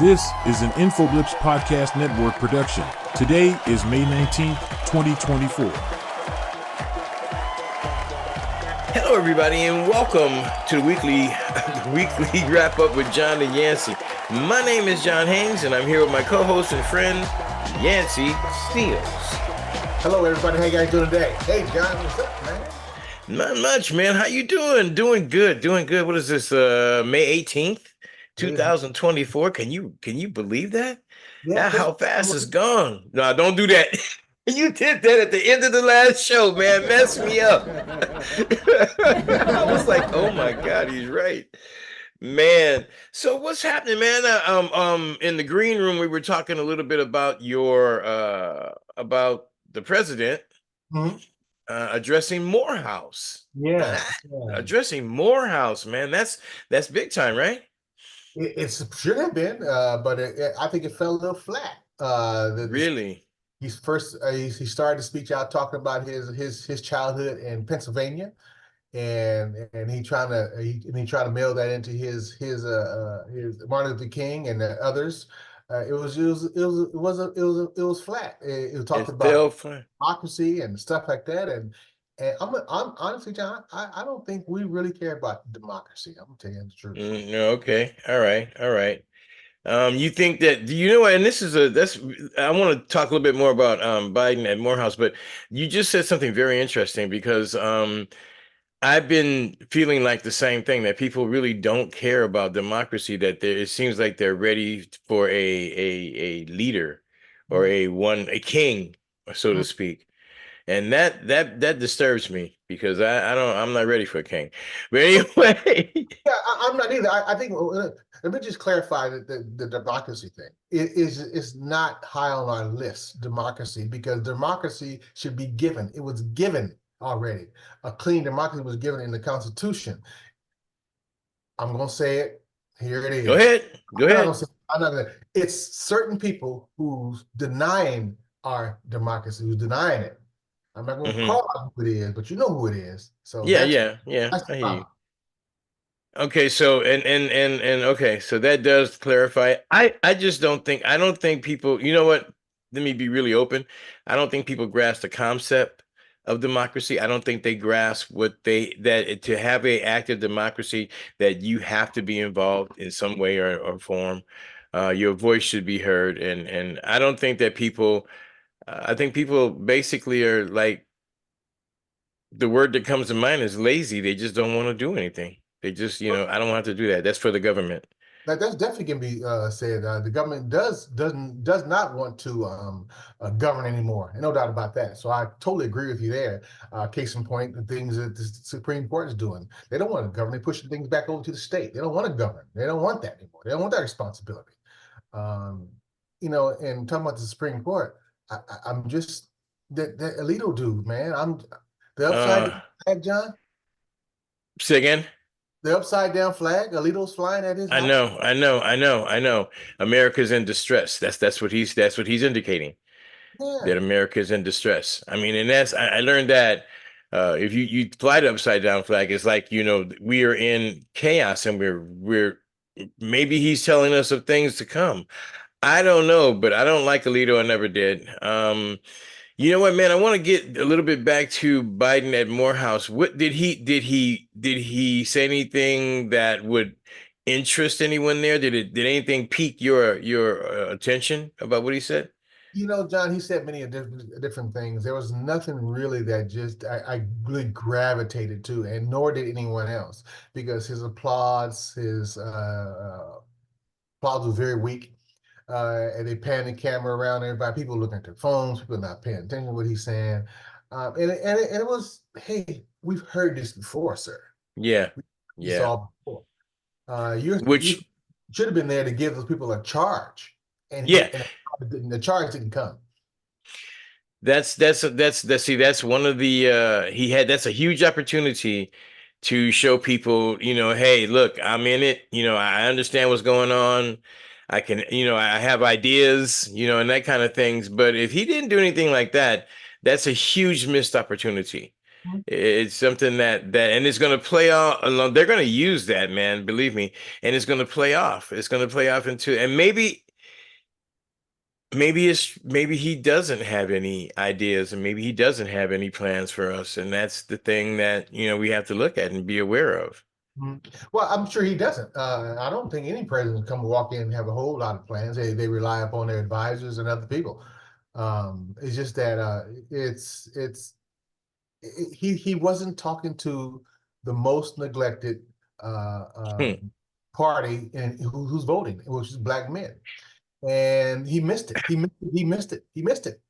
This is an InfoBlips Podcast Network production. Today is May 19th, 2024. Hello, everybody, and welcome to the weekly wrap up with John and Yancy. My name is John Haynes, and I'm here with my co-host and friend, Yancy Steels. Hello, everybody. How you guys doing today? Hey, John, what's up, man? Not much, man. How you doing? Doing good. What is this? May 18th, 2024. Can you believe that? Yeah, How fast it's gone. No, don't do that. You did that at the end of the last show, man. Messed me up. I was like, oh my God, he's right. Man, so what's happening, man? In the green room, we were talking a little bit about about the president addressing Morehouse. yeah. Addressing Morehouse, man. That's big time, right? It should have been, but I think it fell a little flat. Really? He started the speech out talking about his childhood in Pennsylvania, and he tried to mail that into his Martin Luther King and the others. It was flat. It talked about democracy and stuff like that, and I'm honestly, John, I don't think we really care about democracy. I'm gonna tell you the truth. Okay, all right. You think that, do you know, and I want to talk a little bit more about Biden at Morehouse, but you just said something very interesting because I've been feeling like the same thing, that people really don't care about democracy, that it seems like they're ready for a leader or a king, so to speak. And that disturbs me because I'm not ready for a king. But anyway. Yeah, I'm not either. I think let me just clarify that the democracy thing is not high on our list, democracy, because democracy should be given. It was given already. A clean democracy was given in the Constitution. I'm going to say it. Here it is. Go ahead. I'm not gonna. It's certain people who's denying our democracy, who's denying it. I'm not going to call out who it is, but you know who it is. So yeah. That's I hear you. Okay, so and okay, so that does clarify. I just don't think people, you know what? Let me be really open. I don't think people grasp the concept of democracy. I don't think they grasp that to have a active democracy, that you have to be involved in some way or form. Your voice should be heard, and I don't think that people. I think people basically are like, the word that comes to mind is lazy. They just don't want to do anything. They just, I don't want to do that. That's for the government. That's definitely can be said. The government does not want to govern anymore, and no doubt about that. So I totally agree with you there. Case in point, the things that the Supreme Court is doing, they don't want to govern. They're pushing things back over to the state. They don't want to govern. They don't want that anymore. They don't want that responsibility. And talking about the Supreme Court, I'm just that Alito dude, man. I'm the upside down flag, John. Say again. The upside down flag, Alito's flying at his house. I know. America's in distress. That's what he's indicating. Yeah. That America is in distress. I mean, and I learned that if you fly the upside down flag, it's like, we are in chaos, and we're maybe he's telling us of things to come. I don't know, but I don't like Alito. I never did. You know what, man? I want to get a little bit back to Biden at Morehouse. What did he say anything that would interest anyone there? Did anything pique your attention about what he said? John, he said many different things. There was nothing really that just I really gravitated to, and nor did anyone else, because his applause was very weak. And they pan the camera around everybody. People looking at their phones. People not paying attention to what he's saying. And it was, hey, we've heard this before, sir. Yeah. Saw before. You should have been there to give those people a charge. And the charge didn't come. That's one of the that's a huge opportunity to show people, hey, look, I'm in it. I understand what's going on. I can, I have ideas, and that kind of things. But if he didn't do anything like that, that's a huge missed opportunity. Mhm. It's something and it's going to play off. They're going to use that, man. Believe me, and it's going to play off. It's going to play off into, and maybe he doesn't have any ideas, and maybe he doesn't have any plans for us, and that's the thing that we have to look at and be aware of. Mhm. Well, I'm sure he doesn't. I don't think any president come walk in and have a whole lot of plans. They rely upon their advisors and other people. It's just that he wasn't talking to the most neglected Hmm. party and who's voting, which is black men, and he missed it. He missed it. He missed it. Missed it.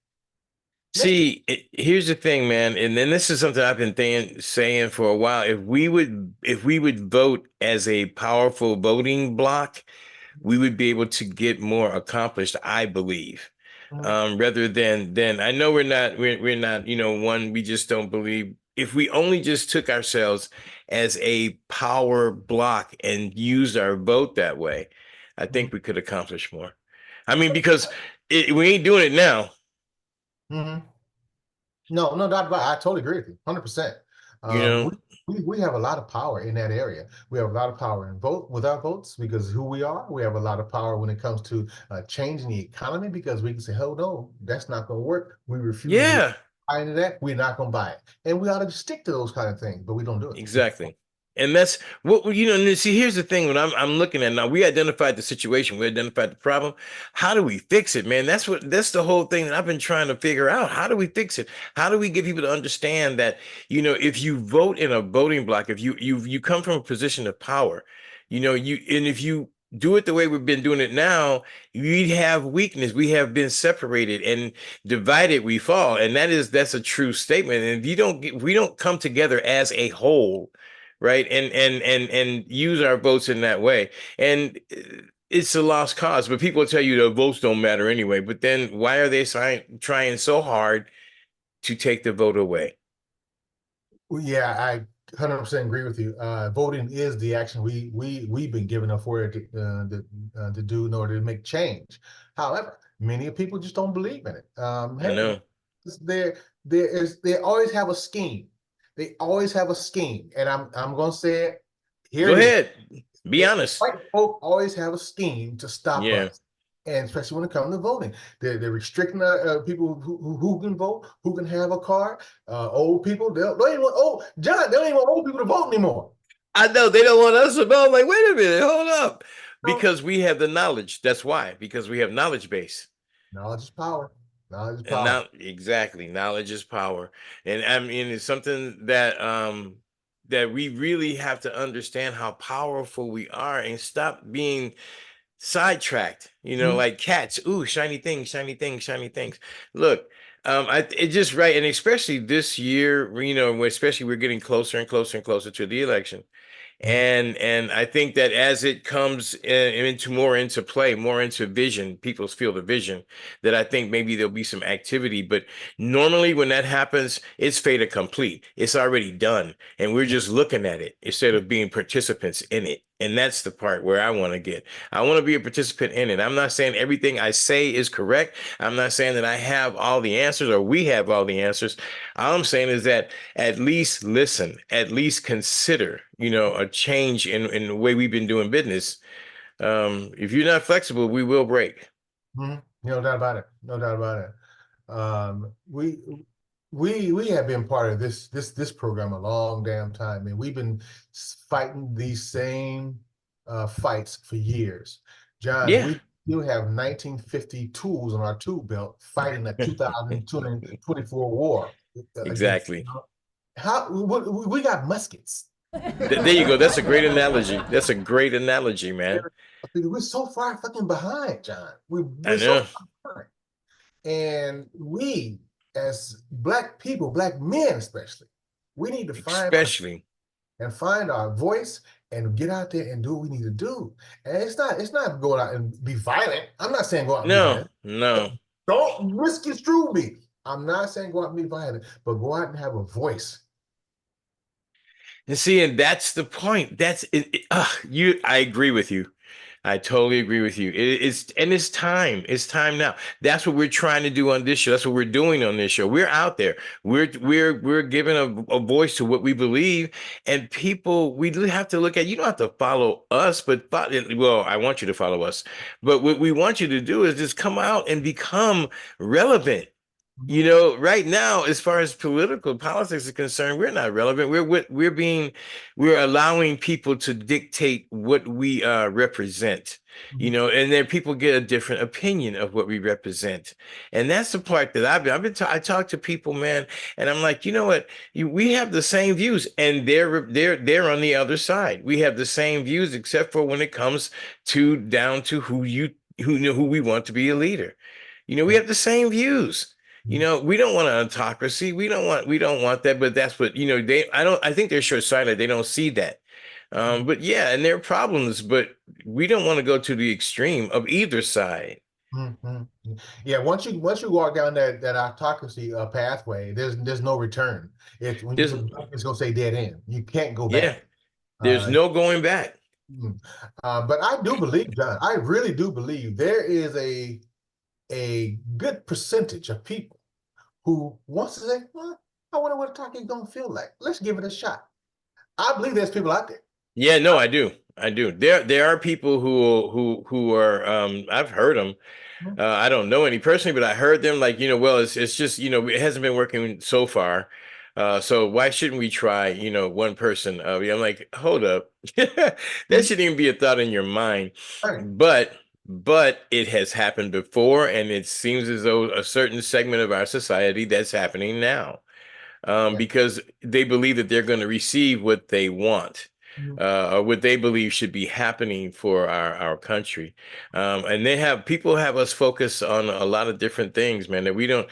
See, here's the thing, man, and then this is something I've been saying for a while. If we would vote as a powerful voting bloc, we would be able to get more accomplished, I believe. Mhm. Rather than I know we're not, one, we just don't believe. If we only just took ourselves as a power block and used our vote that way, I think we could accomplish more. I mean, because we ain't doing it now. Mhm. No, no doubt about it. I totally agree with you, 100%. You Um, know, we, we have a lot of power in that area. We have a lot of power in vote with our votes because who we are. We have a lot of power when it comes to changing the economy because we can say, "Oh no, that's not going to work. We refuse to yeah. buy into that. We're not going to buy it." And we ought to stick to those kind of things, but we don't do it. Exactly. And that's and see, here's the thing when I'm looking at now, we identified the situation, we identified the problem. How do we fix it, man? That's the whole thing that I've been trying to figure out. How do we fix it? How do we get people to understand that, if you vote in a voting block, if you come from a position of power, and if you do it the way we've been doing it now, we have weakness. We have been separated and divided, we fall. And that's a true statement. And if we don't come together as a whole, right? And use our votes in that way. And it's a lost cause, but people tell you the votes don't matter anyway. But then why are they trying so hard to take the vote away? Well, yeah, I 100% agree with you. Voting is the action we've been given authority to do in order to make change. However, many people just don't believe in it. I know. They always have a scheme. They always have a scheme, and I'm going to say it. Here Go it is. ahead. Be honest. White folk always have a scheme to stop Yeah. us, and especially when it comes to voting, they're restricting people who can vote, who can have a card. Old people, they don't even want, oh, John, they don't even want old people to vote anymore. I know they don't want us to vote. I'm like, wait a minute, hold up. So, Because we have the knowledge. That's why. Because we have knowledge base. knowledge is power. Knowledge is And power. now, exactly, knowledge is power. And I mean, it's something that we really have to understand how powerful we are and stop being sidetracked, Mhm. like cats. Ooh, shiny things, shiny things, shiny things. Look, it just right, and especially this year, especially we're getting closer and closer and closer to the election. Mhm. And I think that as it comes into play, more into vision, people's field of vision, that I think maybe there'll be some activity. But normally when that happens, it's fait accompli. It's already done. And we're just looking at it instead of being participants in it. And that's the part where I want to get. I want to be a participant in it. I'm not saying everything I say is correct. I'm not saying that I have all the answers or we have all the answers. All I'm saying is that at least listen, at least consider, a change in the way we've been doing business. If you're not flexible, we will break. Mhm. No doubt about it. No doubt about it. Um, we we have been part of this program a long damn time, and we've been fighting these same fights for years. John, Yeah, we still have 1950 tools on our tool belt fighting the 2024 war against. exactly. How we got muskets. There you go. That's a great analogy. That's a great analogy, man. We're so far fucking behind, John. I We're so know, far behind. And we, as black people, black men especially, we need to especially. find our voice and get out there and do what we need to do. And it's not going out and be violent. I'm not saying go out and be No, violent. no. Don't misconstrue me. I'm not saying go out and be violent, but go out and have a voice. And see, and that's the point. That's it. I agree with you. I totally agree with you. It's time. It's time now. That's what we're trying to do on this show. That's what we're doing on this show. We're out there. We're giving a voice to what we believe, and people. We do have to look at. You don't have to follow us, but well, I want you to follow us. But what we want you to do is just come out and become relevant. You Mhm. know, right now, as far as politics is concerned, we're not relevant. We're allowing people to dictate what we represent. You Mhm. know, and then people get a different opinion of what we represent, and that's the part that I talk to people, man, and I'm like, you know what, we have the same views, and they're on the other side. We have the same views, except for when it comes to down to who we want to be a leader. You know, we Yeah. have the same views. You Mhm. know, we don't want an autocracy. We don't want that, but that's what, I think they're short-sighted. They don't see that. But yeah, and there are problems, but we don't want to go to the extreme of either side. Mhm. Yeah, once you walk down that autocracy pathway, there's no return. It's when you There's, look back, it's gonna say dead end. You can't go yeah, back. there's Uh, no going back. mm. But I do believe, John, I really do believe there is a good percentage of people who wants to say, well, I wonder what a taco is gonna feel like. Let's give it a shot. I believe there's people out there. Yeah, no, I do. I do. There are people who are I've heard them. I don't know any personally, but I heard them like, well, it's just, it hasn't been working so far. So why shouldn't we try, one person? I'm like, hold up. That Mhm. shouldn't even be a thought in your mind. Right. But it has happened before, and it seems as though a certain segment of our society that's happening now, Yeah. because they believe that they're going to receive what they want, Mhm. or what they believe should be happening for our country. And people have us focus on a lot of different things, man, that we don't,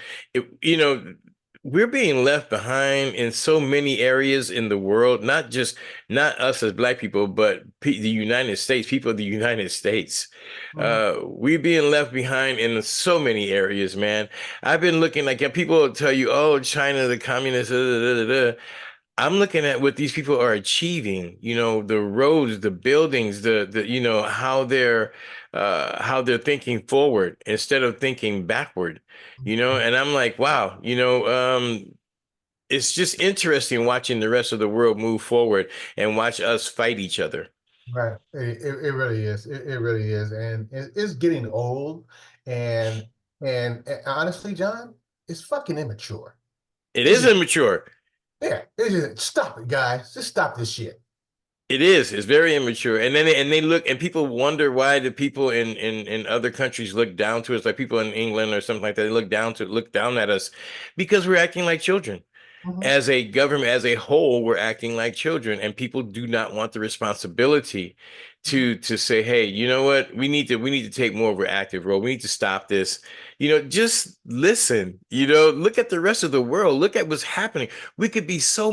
we're being left behind in so many areas in the world, not us as Black people, but the United States, people of the United States. Mhm. We're being left behind in so many areas, man. I've been looking like, people will tell you, oh, China, the communists, da, da, da, da, da. I'm looking at what these people are achieving, the roads, the buildings, how they're thinking forward instead of thinking backward, and I'm like, wow, it's just interesting watching the rest of the world move forward and watch us fight each other. Right. It really is. It really is. And it's getting old. And and honestly, John, it's fucking immature. It It's is just, immature. yeah, it's just stop it, guys. Just stop this shit. It is. It's very immature. And then they look, and people wonder why the people in other countries look down to us, like people in England or something like that. They look down at us because we're acting like children. Mhm. As a government, as a whole, we're acting like children, and people do not want the responsibility to say, hey, you know what, we need to take more of an active role. We need to stop this. Just listen. Look at the rest of the world. Look at what's happening. We could be so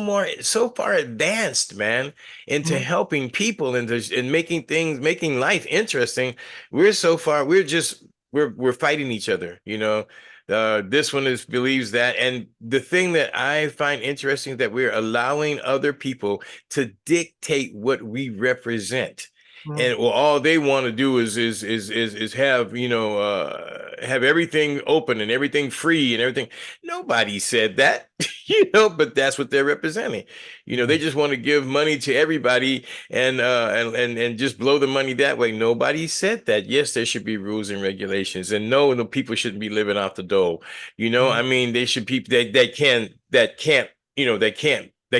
far advanced, man, into Mhm. helping people and making life interesting. We're so far. We're fighting each other. This one believes that. And the thing that I find interesting is that we're allowing other people to dictate what we represent. Mhm. And well, all they want to do is have, have everything open and everything free and everything. Nobody said that, but that's what they're representing. They Mhm. just want to give money to everybody and just blow the money that way. Nobody said that. Yes, there should be rules and regulations, and no, the people shouldn't be living off the dole. I Mhm. mean, they should people that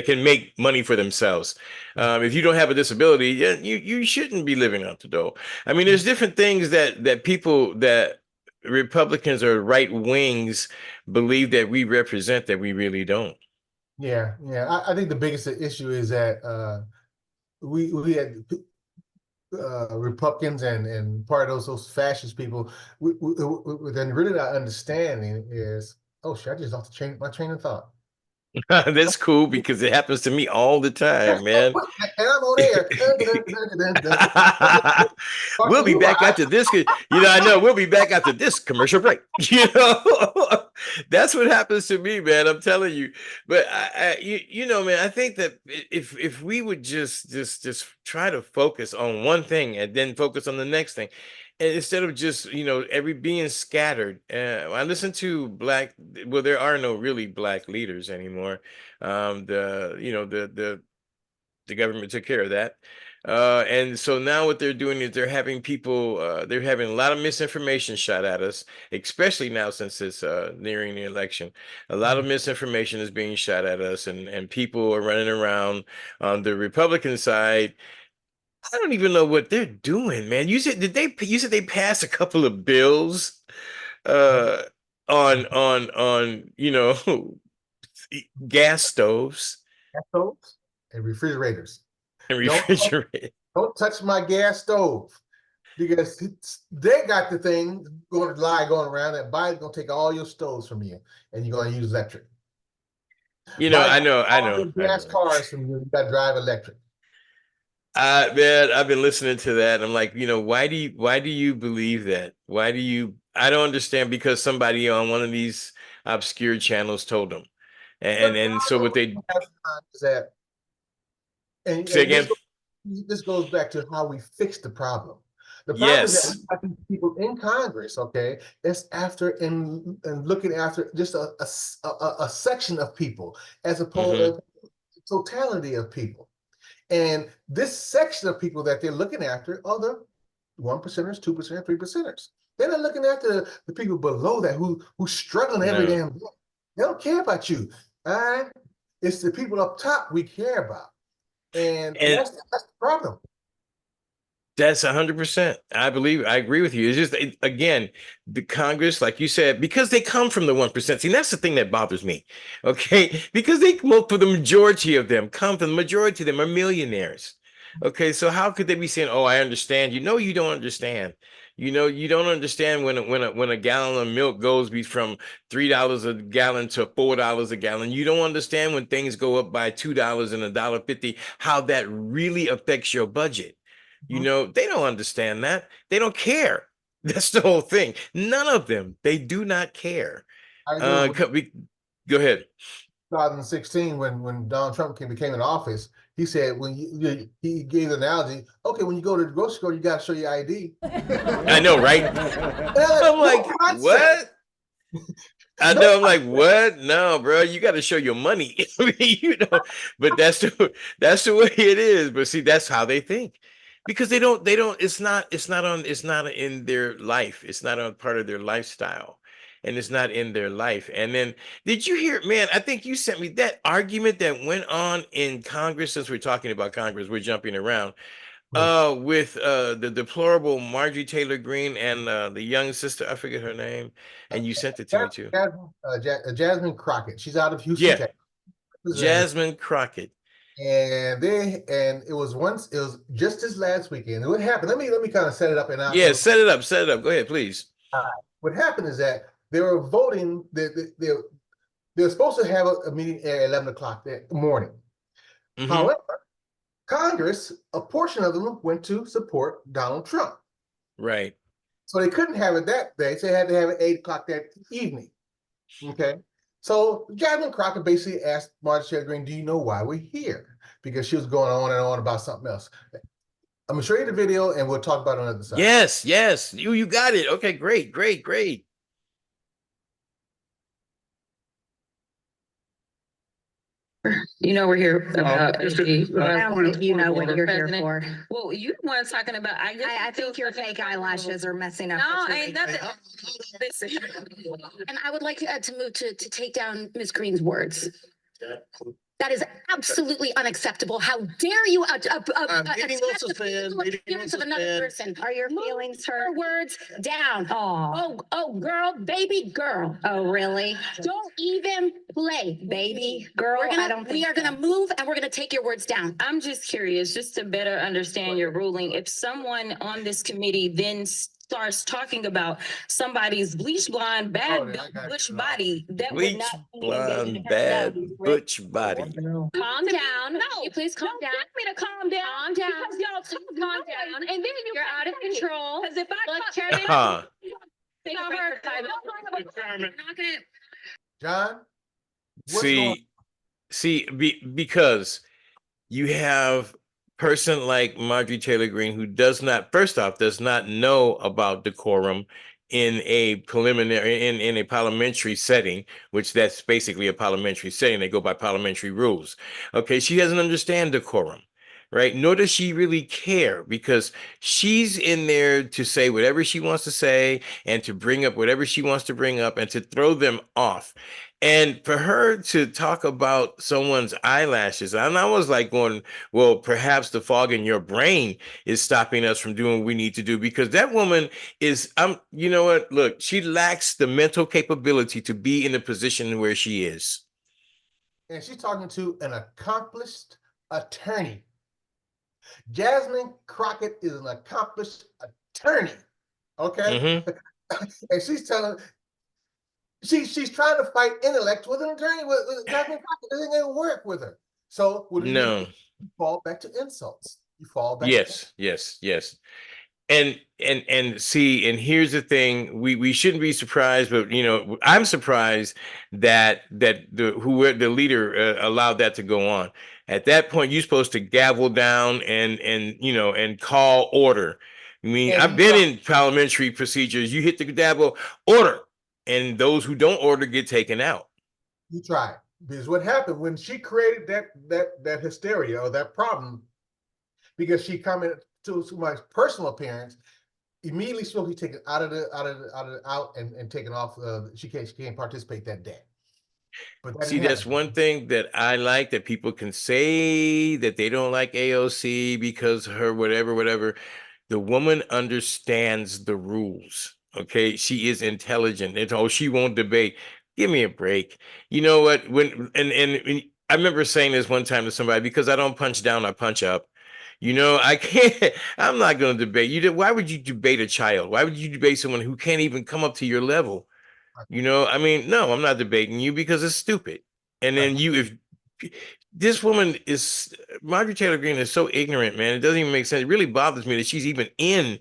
can make money for themselves. If you don't have a disability, yeah, you shouldn't be living off the dole. I mean, there's different things that people that Republicans or right wings believe that we represent that we really don't. Yeah, yeah. I think the biggest issue is that we had Republicans and part of those fascist people. Then really our understanding is, oh shit, I just lost my train of thought. That's cool because it happens to me all the time, man. And I'm on air. We'll Talking to be you. back after this. I know we'll be back after this commercial break. That's what happens to me, man. I'm telling you. But you know, man, I think that if we would just try to focus on one thing and then focus on the next thing, and instead of just every being scattered. I listen to black. Well, there are no really black leaders anymore. The government took care of that. And so now what they're doing is they're having people, they're having a lot of misinformation shot at us, especially now since it's nearing the election. A lot of misinformation is being shot at us, and people are running around on the Republican side. I don't even know what they're doing, man. You said they passed a couple of bills uh on gas stoves Gas stoves and refrigerators. and Don't refrigerators. don't touch my gas stove because they got the thing going around that Biden's gonna take all your stoves from you and you're gonna use electric. I Biden know, I all know, your I gas know. cars from you. You got to drive electric. Man, I've been listening to that. And I'm like, why do you believe that? I don't understand, because somebody on one of these obscure channels told them. But And so what they is that, say and again? this goes back to how we fix the problem. The problem is that Yes. we have these people in Congress, okay, that's after and looking after just a section of people as opposed Mm-hmm. to totality of people. And this section of people that they're looking after are the 1%ers, 2%ers, 3%ers. They're not looking after the people below that who's struggling every No. damn day. They don't care about you. All right? It's the people up top we care about. And And that's the problem. that's 100%. I agree with you. It's just, again, the Congress, like you said, because they come from the 1%. See, that's the thing that bothers me. Okay. Because for the majority of them the majority of them are millionaires. Okay. So how could they be saying, oh, I understand? You don't understand. You don't understand when a gallon of milk goes from $3 a gallon to $4 a gallon. You don't understand when things go up by $2 and $1.50, how that really affects your budget. They don't understand that. They don't care. That's the whole thing. None of them. They do not care. I remember Go ahead. 2016 when Donald Trump became in office, he said he gave the analogy, okay, when you go to the grocery store, you got to show your ID. I know, right? I'm like, what? I know. I'm like, what? No, bro, you got to show your money. I mean, but that's the way it is. But see, that's how they think, because they don't. It's not in their life. It's not a part of their lifestyle, and it's not in their life. And then, did you hear, man? I think you sent me that argument that went on in Congress. Since we're talking about Congress, we're jumping around. With the deplorable Marjorie Taylor Greene and the young sister, I forget her name, and you sent it to me too. Jasmine Crockett. She's out of Houston, Yeah, Texas. Jasmine Crockett. And it was just this last weekend. What happened? Let me kind of set it up. Yeah, set it up. Set it up. Go ahead, please. What happened is that they were voting. They were supposed to have a meeting at 11 o'clock that morning. Mhm. However, Congress, a portion of them went to support Donald Trump. Right. So they couldn't have it that day. So they had to have it 8 o'clock that evening. Okay. So Jasmine Crockett basically asked Marjorie Taylor Greene, do you know why we're here? Because she was going on and on about something else. I'm gonna show you the video and we'll talk about it on the other side. Yes. You got it. Okay, great. We're here about history. I don't think you know what you're here for. Well, you the one talking about. I think your fake eyelashes are messing up. No, ain't nothing. And I would like to move to take down Ms. Green's words. That is absolutely unacceptable. How dare you attack the feelings of another person? Are your feelings hurt? Her words down. Oh, girl, baby girl. Oh, really? Don't even play, baby girl. We are gonna move and we're gonna take your words down. I'm just curious, just to better understand your ruling. If someone on this committee then starts talking about somebody's bleach blonde, bad butch body, that would not be blonde, bad butch body. Calm down. No, you please calm down. Get me to calm down. Calm down. Because y'all calm down, and then you're out of control. Because if I Look, Chairman, Chairman. I'm not gonna. John, what's going Because you have person like Marjorie Taylor Greene who does not, first off, does not know about decorum in a preliminary in a parliamentary setting, which that's basically a parliamentary setting. They go by parliamentary rules. Okay, she doesn't understand decorum, right? Nor does she really care because she's in there to say whatever she wants to say and to bring up whatever she wants to bring up and to throw them off. And for her to talk about someone's eyelashes, and I was like going, well, perhaps the fog in your brain is stopping us from doing what we need to do because that woman is, you know what? Look, she lacks the mental capability to be in the position where she is. on? And she's talking to an accomplished attorney. Jasmine Crockett is an accomplished attorney. Okay. And she's telling, she's trying to fight intellect with an attorney with Jasmine Crockett. It ain't gonna work with her. So what do you do? You fall back to insults. You fall back. Yes. And see, and here's the thing: we shouldn't be surprised, but you know, I'm surprised that the leader allowed that to go on. At that point, you're supposed to gavel down and you know and call order. I mean, I've been in parliamentary procedures. You hit the gavel, order, and those who don't order get taken out. You try, because what happened when she created that hysteria or that problem, because she commented to my personal appearance, immediately supposed to be taken out and taken off. She can't participate that day. But see, that's one thing that I like, that people can say that they don't like AOC because her whatever. The woman understands the rules. Okay, she is intelligent. She won't debate. Give me a break. You know what? And I remember saying this one time to somebody, because I don't punch down, I punch up. You know, I can't. I'm not going to debate you. Why would you debate a child? Why would you debate someone who can't even come up to your level? You know, I mean, no, I'm not debating you because it's stupid. And then if this woman is, Marjorie Taylor Greene is so ignorant, man, it doesn't even make sense. It really bothers me that she's even in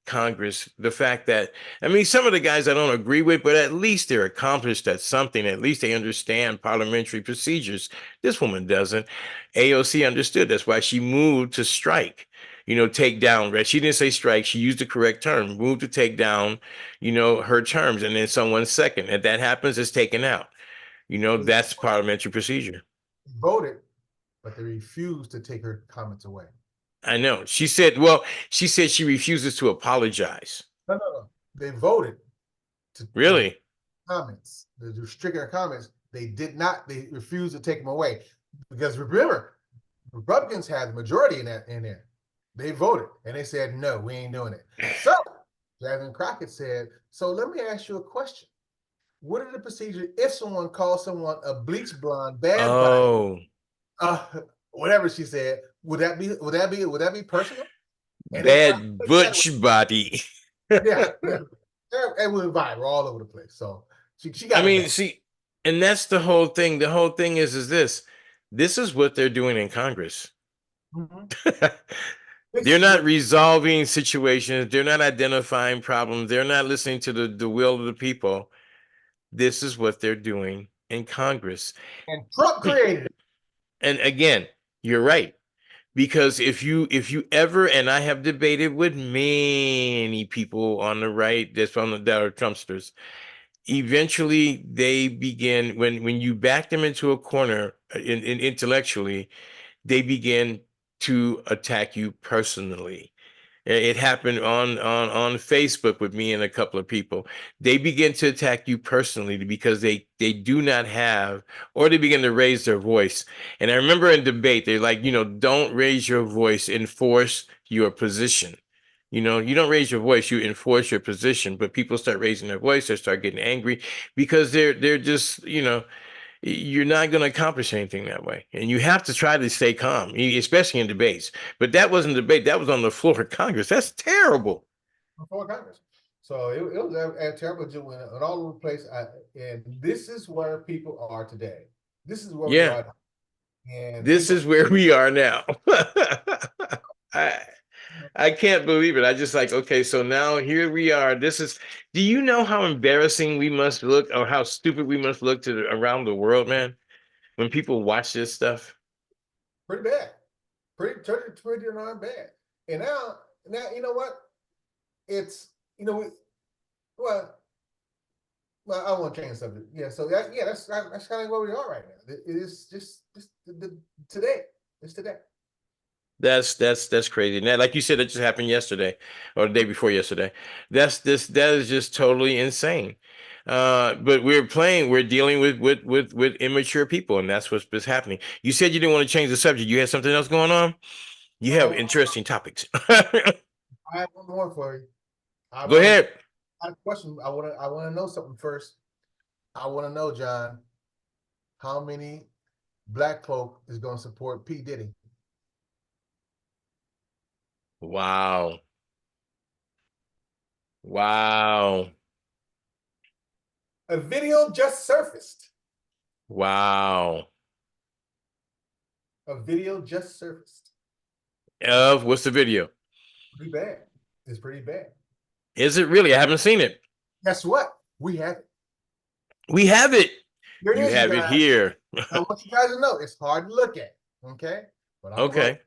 Congress. The fact that, I mean, some of the guys I don't agree with, but at least they're accomplished at something. At least they understand parliamentary procedures. This woman doesn't. AOC understood. That's why she moved to strike. You know, take down. She didn't say strike. She used the correct term. Move to take down, you know, her terms, and then someone's second. If that happens, it's taken out. You know, that's parliamentary procedure. Voted, but they refused to take her comments away. I know. She said she refuses to apologize. No. They voted to really comments. The restricting her comments. They did not. They refused to take them away because remember, Republicans had the majority in there. They voted and they said no, we ain't doing it. So Jasmine Crockett said, "So let me ask you a question. What are the procedures if someone calls someone a bleach blonde bad body? Whatever she said, would that be personal? And bad butch body." Yeah, it was viral all over the place. So she got. I mean, see, and that's the whole thing. The whole thing is this is what they're doing in Congress. They're not resolving situations. They're not identifying problems. They're not listening to the will of the people. This is what they're doing in Congress. And Trump created it. And again, you're right. Because if you ever, and I have debated with many people on the right that are Trumpsters, eventually they begin, when you back them into a corner intellectually, they begin to attack you personally. It happened on Facebook with me and a couple of people. They begin to attack you personally because they do not have, or they begin to raise their voice. And I remember in debate, they're like, you know, don't raise your voice, enforce your position. You know, you don't raise your voice, you enforce your position. But people start raising their voice, they start getting angry because they're just, you know, you're not going to accomplish anything that way. And you have to try to stay calm, especially in debates. But that wasn't a debate. That was on the floor of Congress. That's terrible. Before Congress. So it was a terrible doing all over the place. And this is where people are today. This is where we are. And this is where we are now. I can't believe it. I just like, okay, so now here we are. This is, do you know how embarrassing we must look or how stupid we must look to around the world, man? When people watch this stuff. Pretty bad. Pretty darn bad. And now, you know what? It's, well, I want to change the subject. Yeah, so that's kind of where we are right now. It is just today. It's today. That's crazy. Now, like you said, it just happened yesterday or the day before yesterday. That is just totally insane. But we're dealing with immature people, and that's what's happening. You said you didn't want to change the subject. You had something else going on? You have interesting topics. I have one more for you. Go ahead. I have a question. I want to know something first. I want to know, John, how many black folk is going to support P. Ditty? Wow. Wow. A video just surfaced. Wow. A video just surfaced. What's the video? Pretty bad. It's pretty bad. Is it really? I haven't seen it. Guess what? We have it. We have it. Here You is, have it guys. here. I want you guys to know it's hard to look at. Okay. But Okay.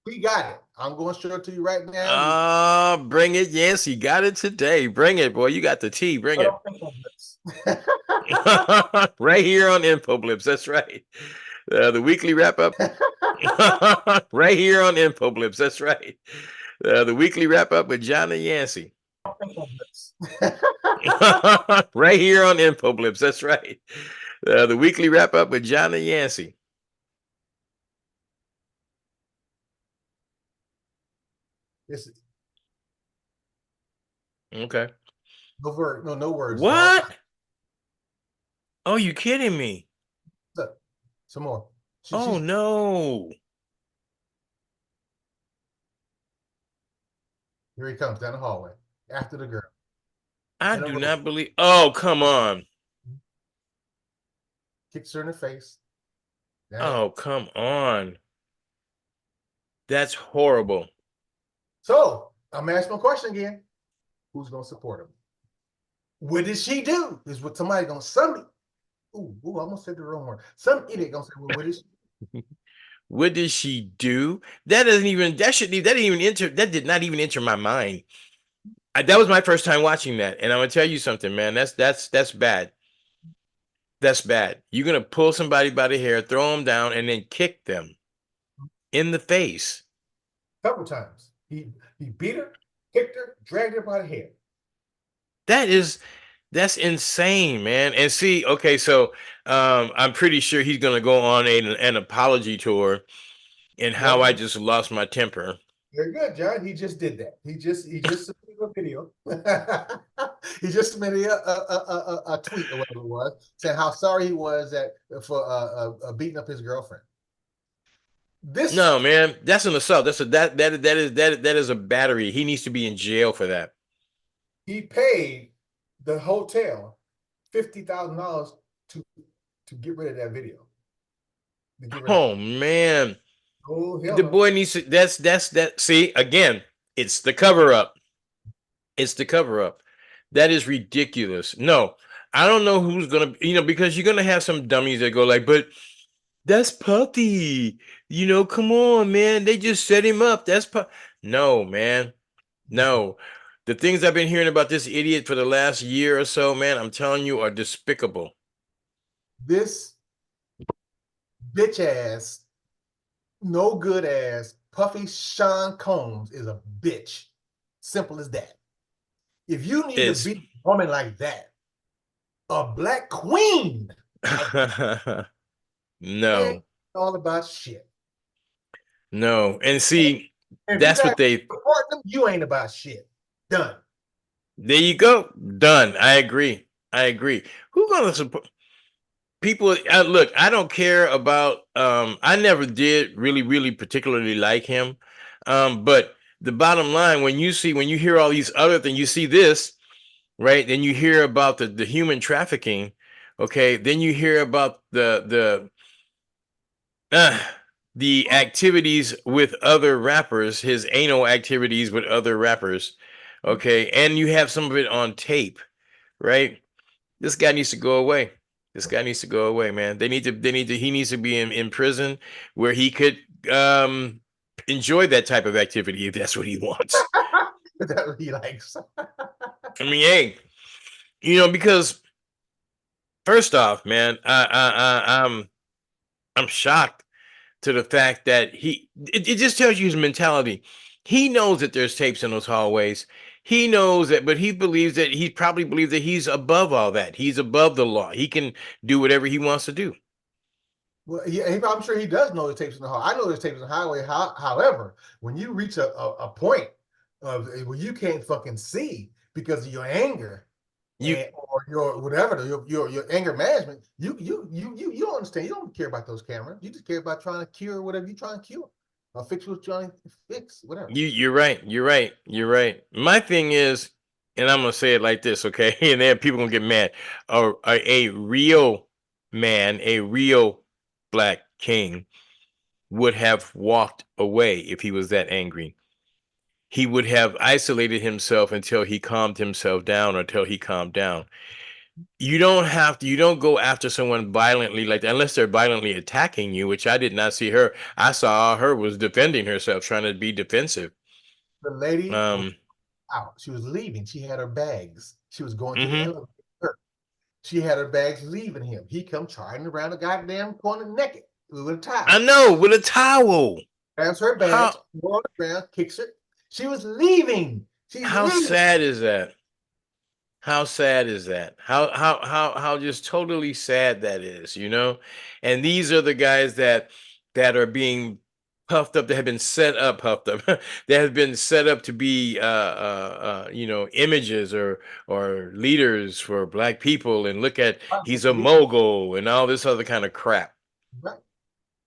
We got it. I'm going to show it to you right now. Bring it, Yancy. Got it today. Bring it, boy. You got the tea. Bring it. Right here on InfoBlips. That's right. The weekly wrap up. Right here on InfoBlips. That's right. The weekly wrap up with John and Yancy. Right here on InfoBlips. That's right. The weekly wrap up with John and Yancy. Okay. No words. What? Oh, you kidding me? Look, some more. Oh no. Here he comes down the hallway after the girl. I do not believe. Oh, come on. Kicks her in the face. Oh, come on. That's horrible. So I'm asking my question again. Who's going to support him? What did she do? Is what somebody going to Ooh, I almost said the wrong word. Some idiot going to say, well, what is she? What did she do? That didn't even enter my mind. That was my first time watching that. And I'm going to tell you something, man. That's bad. That's bad. You're going to pull somebody by the hair, throw them down, and then kick them in the face. A couple times. He beat her, kicked her, dragged her by the hair. That's insane, man. And see, okay, so I'm pretty sure he's going to go on an apology tour and how I just lost my temper. Very good, John. He just did that. He just submitted a video. He just submitted a tweet or whatever it was, saying how sorry he was for beating up his girlfriend. No, man, that's an assault. That is a battery. He needs to be in jail for that. He paid the hotel $50,000 to get rid of that video. Oh man. The boy needs to, that. See, again, it's the cover up. It's the cover up. That is ridiculous. No, I don't know who's going to, because you're going to have some dummies that go like, but that's Puffy. Come on, man. They just set him up. No, man. No. The things I've been hearing about this idiot for the last year or so, man, I'm telling you, are despicable. This bitch ass, no good ass Puffy Sean Combs is a bitch. Simple as that. If you need to beat a woman like that, a black queen. No. All about shit. No. And see, that's what they support them. You ain't about shit. Done. There you go. Done. I agree. Who gonna support people? Look, I don't care about I never did really particularly like him. But the bottom line, when you hear all these other things, you see this, right? Then you hear about the human trafficking, okay? Then you hear about the the activities with other rappers, his anal activities with other rappers. Okay. And you have some of it on tape, right? This guy needs to go away. This guy needs to go away, man. He needs to be in prison where he could enjoy that type of activity if that's what he wants. That's what he likes. I mean, hey, because first off, man, I'm shocked to the fact that it just tells you his mentality. He knows that there's tapes in those hallways. He knows that, but he probably believes that he's above all that. He's above the law. He can do whatever he wants to do. Well, I'm sure he does know the tapes in the hall. I know there's tapes in the highway. However, when you reach a point of where you can't fucking see because of your anger, or your whatever, your anger management, you don't understand. You don't care about those cameras. You just care about trying to cure whatever you're trying to cure, or fix what you're trying to fix, whatever. You're right. My thing is, and I'm gonna say it like this, okay? And then people gonna get mad. A real man, a real black king, would have walked away if he was that angry. He would have isolated himself until he calmed himself down, or until he calmed down. You don't go after someone violently like that unless they're violently attacking you, which I did not see her. I saw her was defending herself, trying to be defensive. The lady was Um, out. She was leaving. She had her bags. She was going to the mhm. elevator. She had her bags leaving him. He come trotting around the goddamn corner naked with a towel. I know, with a towel. Grabs her bags, on the ground, kicks it. She was leaving. How sad is that? How sad is that? How just totally sad that is, And these are the guys that are being puffed up, that have been set up, puffed up, that have been set up to be images or leaders for black people, and look at he's a mogul and all this other kind of crap. Right.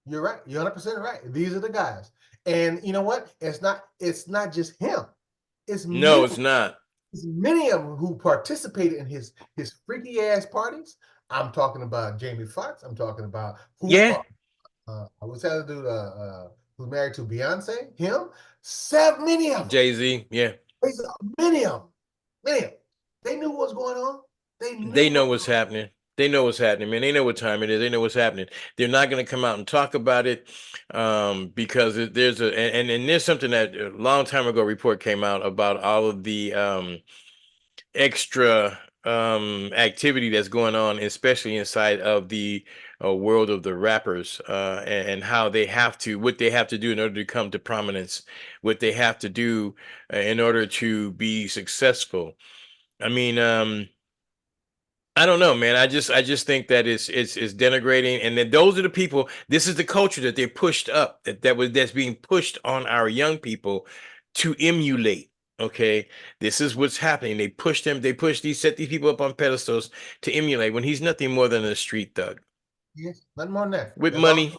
You're right. You're 100% right. These are the guys. And you know what? It's not just him. It's not. There's many of them who participated in his freaky ass parties. I'm talking about Jamie Foxx. I'm talking about what's that dude who's married to Beyonce? Him? Many of them. Jay-Z, yeah. Many of them. They knew what was going on. They know what's happening. They know what's happening, man. They know what time it is. They know what's happening. They're not going to come out and talk about it because there's there's something that a long time ago report came out about all of the extra activity that's going on, especially inside of the world of the rappers, and how what they have to do in order to come to prominence, what they have to do in order to be successful. I mean, I don't know, man. I just think that it's denigrating, and then those are the people. This is the culture that they pushed up, that's being pushed on our young people to emulate. Okay, this is what's happening. They push them. Set these people up on pedestals to emulate when he's nothing more than a street thug. Yes, nothing more than that. With money.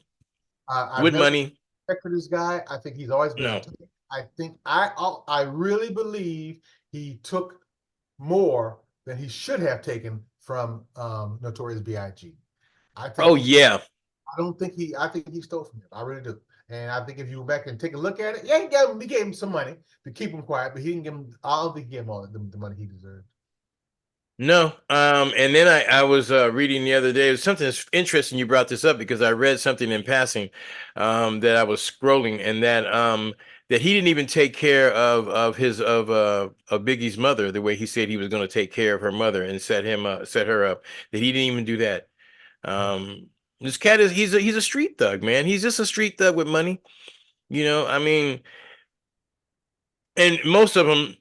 With money. For this guy, I think he's always been. No. I think I really believe he took more than he should have taken from Notorious B.I.G. I think. Oh yeah. I think he stole from him. I really do. And I think if you go back and take a look at it, yeah, he gave him some money to keep him quiet, but he didn't give him all the money he deserved. No. And then I was reading the other day. It was something that's interesting. You brought this up because I read something in passing that I was scrolling, and that he didn't even take care of Biggie's mother the way he said he was going to take care of her mother and set her up. That he didn't even do that. This cat he's a street thug, man. He's just a street thug with money. I mean, and most of them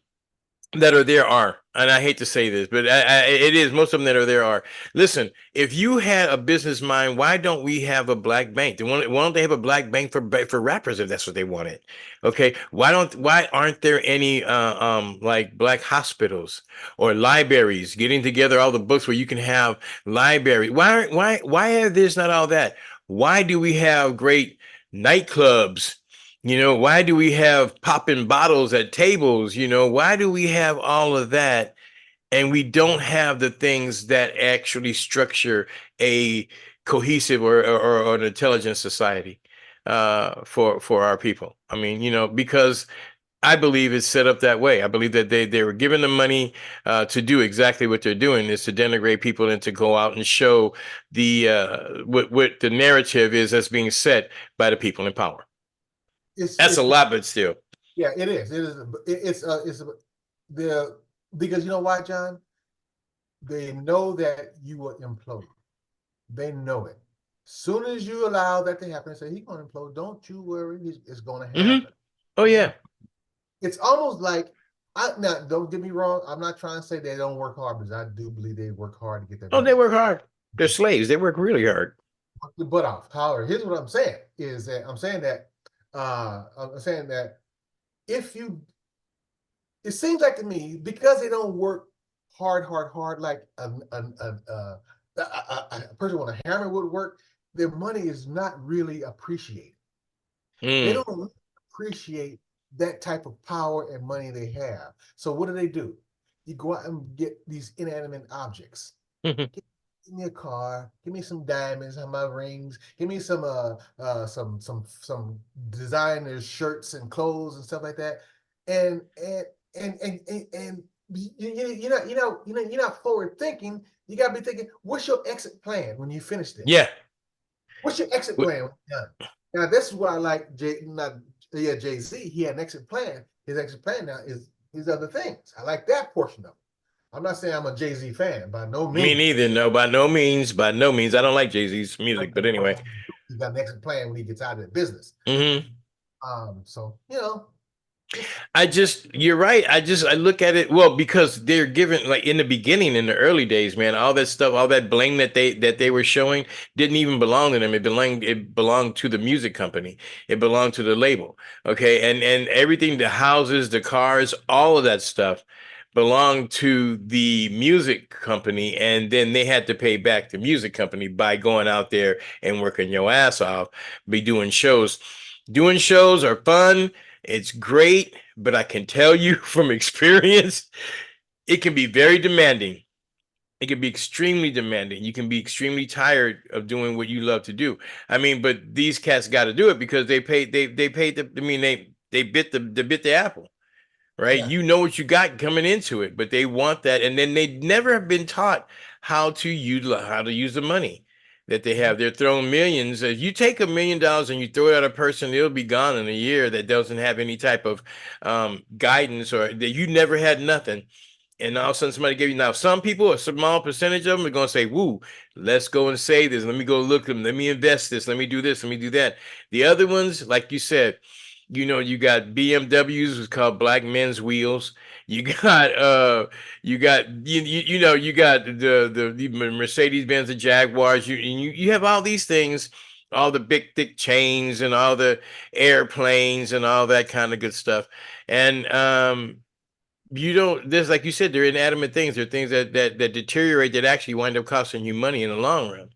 that are there are, and I hate to say this, but it is, most of them that are there are. Listen, if you had a business mind, why don't we have a black bank? Why don't they have a black bank for rappers if that's what they wanted? Okay, why aren't there any like black hospitals or libraries getting together all the books where you can have library? Why are there's not all that? Why do we have great nightclubs? Why do we have popping bottles at tables? Why do we have all of that? And we don't have the things that actually structure a cohesive or an intelligent society. for our people. I mean, because I believe it's set up that way. I believe that they were given the money to do exactly what they're doing, is to denigrate people and to go out and show the what the narrative is that's being set by the people in power. That's a lot, but still. Yeah, it is. It is. It's the because you know why, John? They know that you will implode. They know it. Soon as you allow that to happen, say he's going to implode. Don't you worry, it's going to happen. Oh yeah. It's almost like now. Don't get me wrong. I'm not trying to say they don't work hard, because I do believe they work hard to get that. Oh, they work hard. They're slaves. They work really hard. Work the butt off. However, here's what I'm saying: I'm saying that if you, it seems like to me, because they don't work hard like a person with a hammer would work, their money is not really appreciated. They don't really appreciate that type of power and money they have. So what do? You go out and get these inanimate objects. Give me a car, give me some diamonds on my rings, give me some designer shirts and clothes and stuff like that. And you're not forward thinking. You gotta be thinking, what's your exit plan when you finish this? Yeah. What's your exit plan when you're done? Now this is what I like. Jay-Z, he had an exit plan. His exit plan now is these other things. I like that portion of it. I'm not saying I'm a Jay-Z fan, by no means. Me neither. No, by no means. By no means. I don't like Jay-Z's music, but anyway. He's got an exit plan when he gets out of the business. So you're right. I look at it, well, because they're given, like in the beginning, in the early days, man, all that stuff, all that bling that they were showing didn't even belong to them. It belonged to the music company. It belonged to the label. Okay. And everything, the houses, the cars, all of that stuff belonged to the music company. And then they had to pay back the music company by going out there and working your ass off, be doing shows. Doing shows are fun. It's great, but I can tell you from experience, it can be very demanding. It can be extremely demanding. You can be extremely tired of doing what you love to do. I mean, but these cats got to do it because they paid they bit the apple, right? Yeah. You know what you got coming into it, but they want that, and then they never have been taught how to use the money that they have. They're throwing millions. If you take $1 million and you throw it at a person, it'll be gone in a year, that doesn't have any type of guidance, or that you never had nothing. And all of a sudden somebody gave you. Now, some people, a small percentage of them are going to say, woo, let's go and save this. Let me go look at them. Let me invest this. Let me do this. Let me do that. The other ones, like you said, you got BMWs, it's called Black Men's Wheels. You got you got the Mercedes Benz, the Jaguars. You have all these things, all the big thick chains and all the airplanes and all that kind of good stuff. And there's, like you said, they're inanimate things. They're things that deteriorate, that actually wind up costing you money in the long run.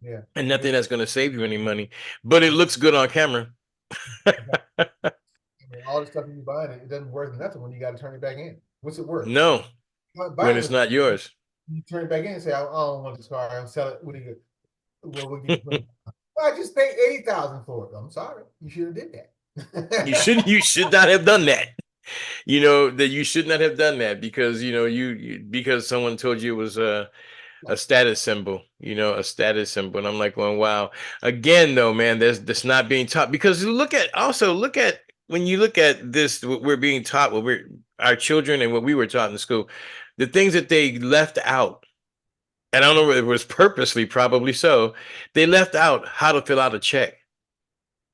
Yeah. And nothing that's going to save you any money, but it looks good on camera. All the stuff you buy, it doesn't worth nothing when you got to turn it back in. What's it worth? No, when it's not yours. You turn it back in and say, I don't want this car. I'll sell it. What do you? Well, I just paid $80,000 for it. I'm sorry. You should have did that. You should not have done that. That you should not have done that because because someone told you it was a status symbol, a status symbol. And I'm like, well, wow. Again, though, man, that's not being taught, because look at when you look at this, what we're being taught, our children and what we were taught in school, the things that they left out. And I don't know whether it was purposely, probably so. They left out how to fill out a check.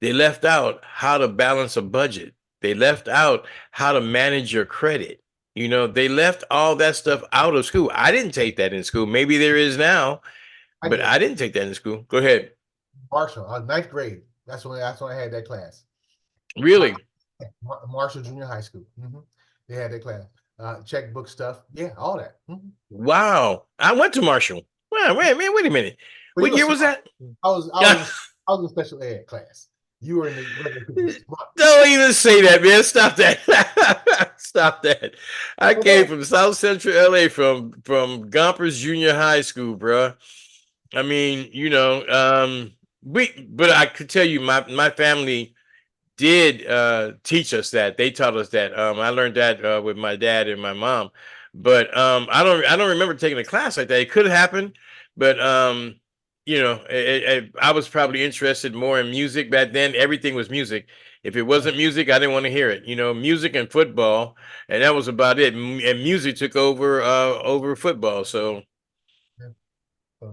They left out how to balance a budget. They left out how to manage your credit. They left all that stuff out of school. I didn't take that in school. Maybe there is now, but I didn't take that in school. Go ahead. Marshall, ninth grade. That's when I had that class. Really? Marshall Junior High School. They had that class. Checkbook stuff. Yeah, all that. Wow. I went to Marshall. Wow, wait a minute. What year was that? I was in special ed class. You were in the regular. Don't even say that, man. Stop that. Stop that. I came from South Central LA, from Gompers Junior High School, bro. I mean, but I could tell you, my family did teach us that. They taught us that. I learned that with my dad and my mom, but I don't remember taking a class like that. It could happen, but I was probably interested more in music back then. Everything was music. If it wasn't music, I didn't want to hear it. Music and football, and that was about it. And music took over football. So So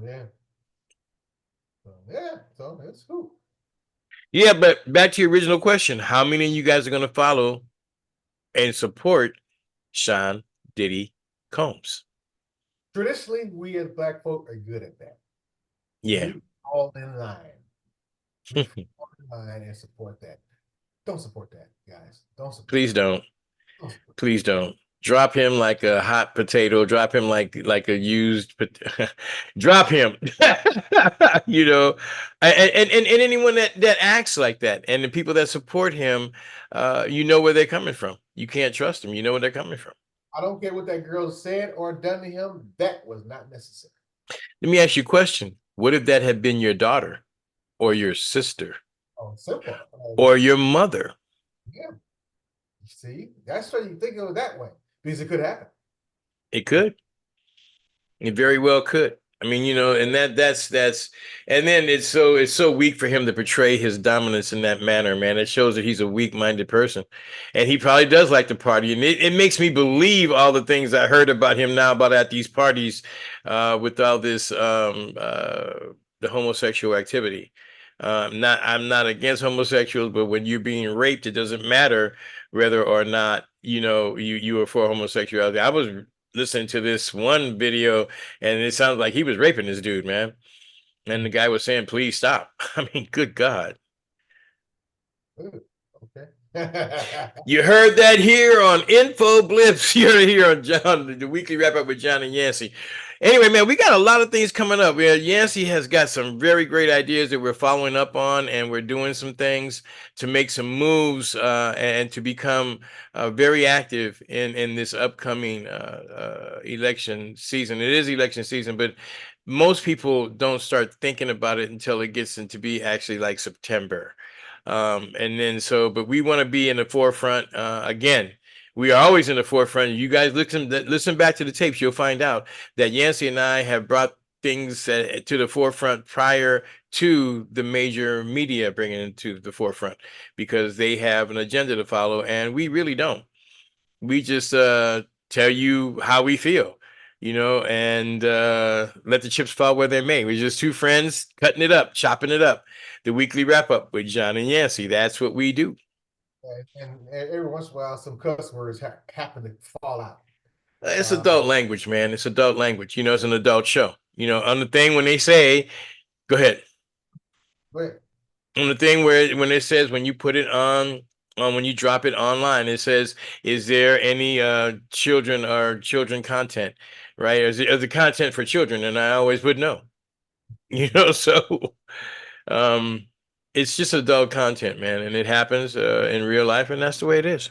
so it's cool. yeah, but back to your original question: how many of you guys are going to follow and support Sean Diddy Combs? Traditionally, we as Black folk are good at that. Yeah. We fall in line. We fall in line and support that. Don't support that, guys. Don't support Please don't. Don't support Please don't. Drop him like a hot potato. Drop him like a used. Drop him. And anyone that acts like that, and the people that support him, where they're coming from. You can't trust them. You know where they're coming from. I don't care what that girl said or done to him. That was not necessary. Let me ask you a question. What if that had been your daughter, or your sister, Oh, simple. or your mother? Yeah. See, that's why you think of it that way, because it could happen. It could. It very well could. I mean, and that's and then it's so weak for him to portray his dominance in that manner, man. It shows that he's a weak-minded person, and he probably does like to party. And it makes me believe all the things I heard about him now about at these parties, with all this the homosexual activity. I'm not against homosexuals, but when you're being raped, it doesn't matter whether or not you are for homosexuality. I was listening to this one video, and it sounds like he was raping this dude, man. And the guy was saying, "Please stop." I mean, good God. Ooh, okay. You heard that here on Info Blips. You heard it here on the weekly wrap up with John and Yancy. Anyway, man, we got a lot of things coming up. Yancy has got some very great ideas that we're following up on, and we're doing some things to make some moves and to become very active in this upcoming election season. It is election season, but most people don't start thinking about it until it gets into be actually like September. But we want to be in the forefront again. We are always in the forefront. You guys listen back to the tapes. You'll find out that Yancy and I have brought things to the forefront prior to the major media bringing it to the forefront, because they have an agenda to follow, and we really don't. We just tell you how we feel, and let the chips fall where they may. We're just two friends cutting it up, chopping it up. The weekly wrap up with John and Yancy. That's what we do. And every once in a while, some cuss words happen to fall out. It's adult language, man. It's adult language. It's an adult show. On the thing when they say, go ahead. Go ahead. On the thing when it says, when you put it on when you drop it online, it says, is there any children content, right? Is the content for children? And I always would know, so it's just adult content, man. And it happens in real life, and that's the way it is.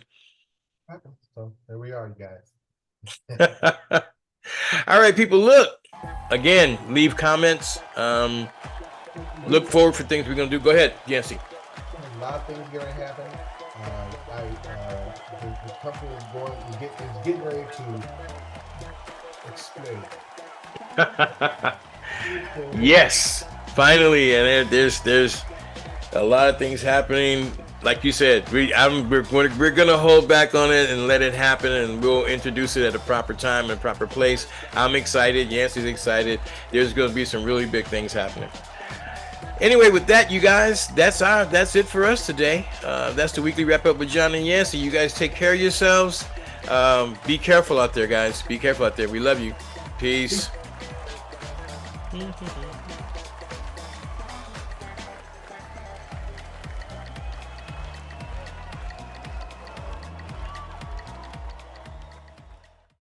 So there we are, you guys. All right, people, look, again, leave comments. Look forward for things we're going to do. Go ahead, Yancy. A lot of things are going to happen. The company is getting ready to explode. Yes, finally, and there's a lot of things happening. Like you said, we're gonna hold back on it and let it happen, and we'll introduce it at a proper time and proper place. I'm excited. Yancy's excited. There's gonna be some really big things happening. Anyway, with that, you guys, that's it for us today. That's the weekly wrap up with John and Yancy. You guys take care of yourselves. Be careful out there, guys. Be careful out there. We love you. Peace.